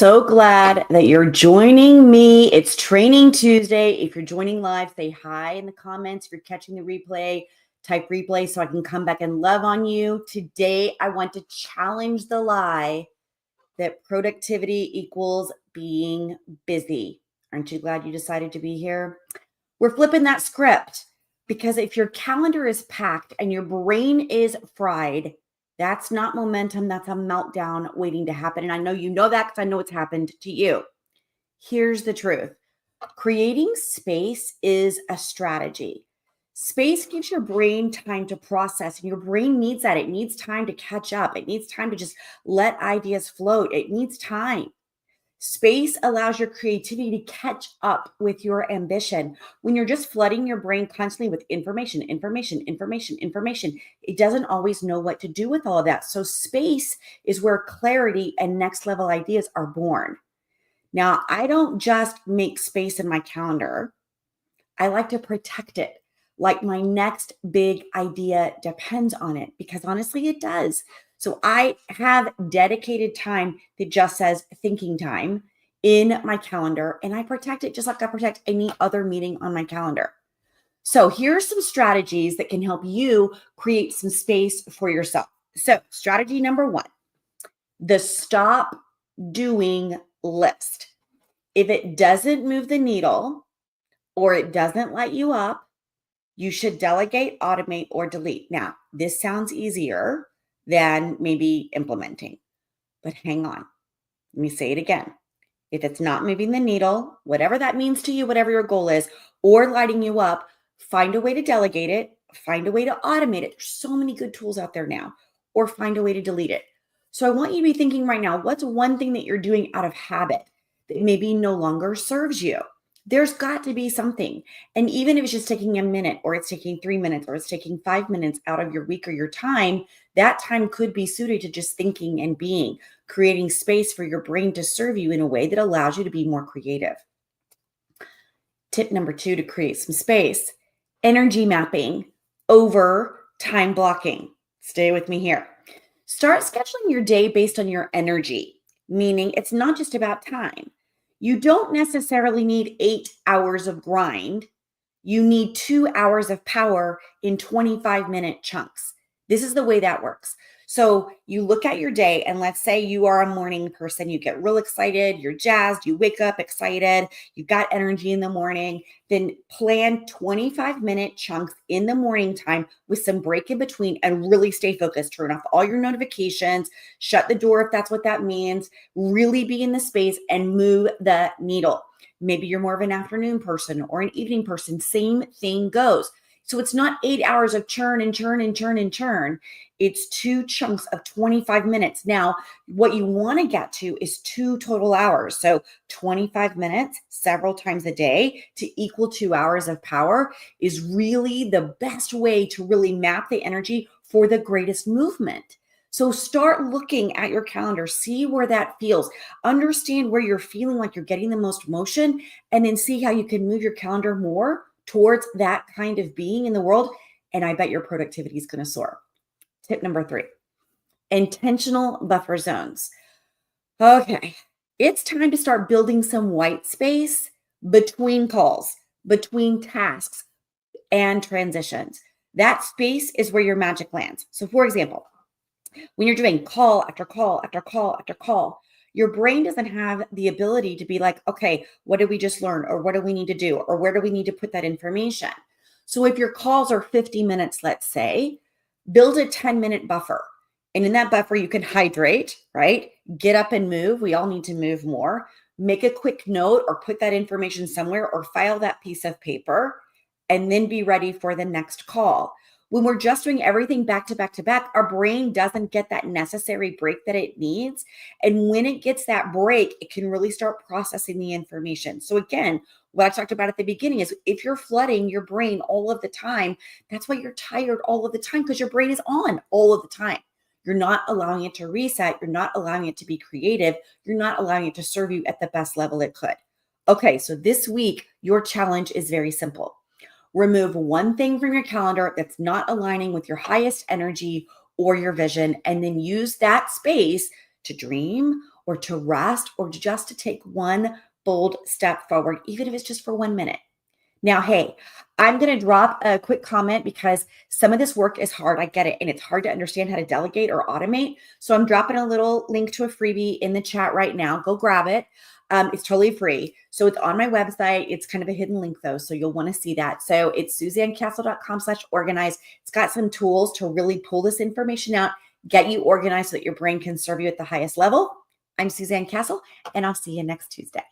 So glad that you're joining me. It's Training Tuesday. If you're joining live, say hi in the comments. If you're catching the replay, type replay so I can come back and love on you. Today, I want to challenge the lie that productivity equals being busy. Aren't you glad you decided to be here? We're flipping that script because if your calendar is packed and your brain is fried, that's not momentum. That's a meltdown waiting to happen. And I know you know that because I know it's happened to you. Here's the truth. Creating space is a strategy. Space gives your brain time to process, and your brain needs that. It needs time to catch up. It needs time to just let ideas float. It needs time. Space allows your creativity to catch up with your ambition. When you're just flooding your brain constantly with information, it doesn't always know what to do with all of that. So space is where clarity and next level ideas are born. Now, I don't just make space in my calendar. I like to protect it. Like my next big idea depends on it, because honestly, it does. So I have dedicated time that just says thinking time in my calendar, and I protect it just like I protect any other meeting on my calendar. So here's some strategies that can help you create some space for yourself. So strategy number one, the stop doing list. If it doesn't move the needle or it doesn't light you up, you should delegate, automate, or delete. Now, this sounds easier than maybe implementing, but hang on. Let me say it again. If it's not moving the needle, whatever that means to you, whatever your goal is, or lighting you up, find a way to delegate it, find a way to automate it. There's so many good tools out there now, or find a way to delete it. So I want you to be thinking right now, what's one thing that you're doing out of habit that maybe no longer serves you? There's got to be something. And even if it's just taking a minute, or it's taking 3 minutes, or it's taking 5 minutes out of your week or your time, that time could be suited to just thinking and being, creating space for your brain to serve you in a way that allows you to be more creative. Tip number 2 to create some space: energy mapping over time blocking. Stay with me here. Start scheduling your day based on your energy, meaning it's not just about time. You don't necessarily need 8 hours of grind. You need 2 hours of power in 25-minute chunks. This is the way that works. So you look at your day, and let's say you are a morning person. You get real excited. You're jazzed. You wake up excited. You've got energy in the morning. Then plan 25-minute chunks in the morning time with some break in between, and really stay focused. Turn off all your notifications. Shut the door if that's what that means. Really be in the space and move the needle. Maybe you're more of an afternoon person or an evening person. Same thing goes. So it's not 8 hours of churn and churn and churn and churn. It's 2 chunks of 25 minutes. Now, what you want to get to is 2 total hours. So 25 minutes several times a day to equal 2 hours of power is really the best way to really map the energy for the greatest movement. So start looking at your calendar, see where that feels, understand where you're feeling like you're getting the most motion, and then see how you can move your calendar more towards that kind of being in the world. And I bet your productivity is going to soar. Tip number 3, intentional buffer zones. Okay, it's time to start building some white space between calls, between tasks, and transitions. That space is where your magic lands. So for example, when you're doing call after call after call after call, your brain doesn't have the ability to be like, okay, what did we just learn? Or what do we need to do? Or where do we need to put that information? So if your calls are 50 minutes, let's say, build a 10-minute buffer. And in that buffer, you can hydrate, right? Get up and move. We all need to move more. Make a quick note or put that information somewhere, or file that piece of paper, and then be ready for the next call. When we're just doing everything back to back to back, our brain doesn't get that necessary break that it needs. And when it gets that break, it can really start processing the information. So again, what I talked about at the beginning is if you're flooding your brain all of the time, that's why you're tired all of the time, because your brain is on all of the time. You're not allowing it to reset. You're not allowing it to be creative. You're not allowing it to serve you at the best level it could. Okay, so this week, your challenge is very simple. Remove one thing from your calendar that's not aligning with your highest energy or your vision, and then use that space to dream or to rest or just to take one bold step forward, even if it's just for 1 minute. Now, hey, I'm going to drop a quick comment because some of this work is hard. I get it. And it's hard to understand how to delegate or automate. So I'm dropping a little link to a freebie in the chat right now. Go grab it. It's totally free. So it's on my website. It's kind of a hidden link though. So you'll want to see that. So it's suzannecastle.com/organize. It's got some tools to really pull this information out, get you organized so that your brain can serve you at the highest level. I'm Suzanne Castle, and I'll see you next Tuesday.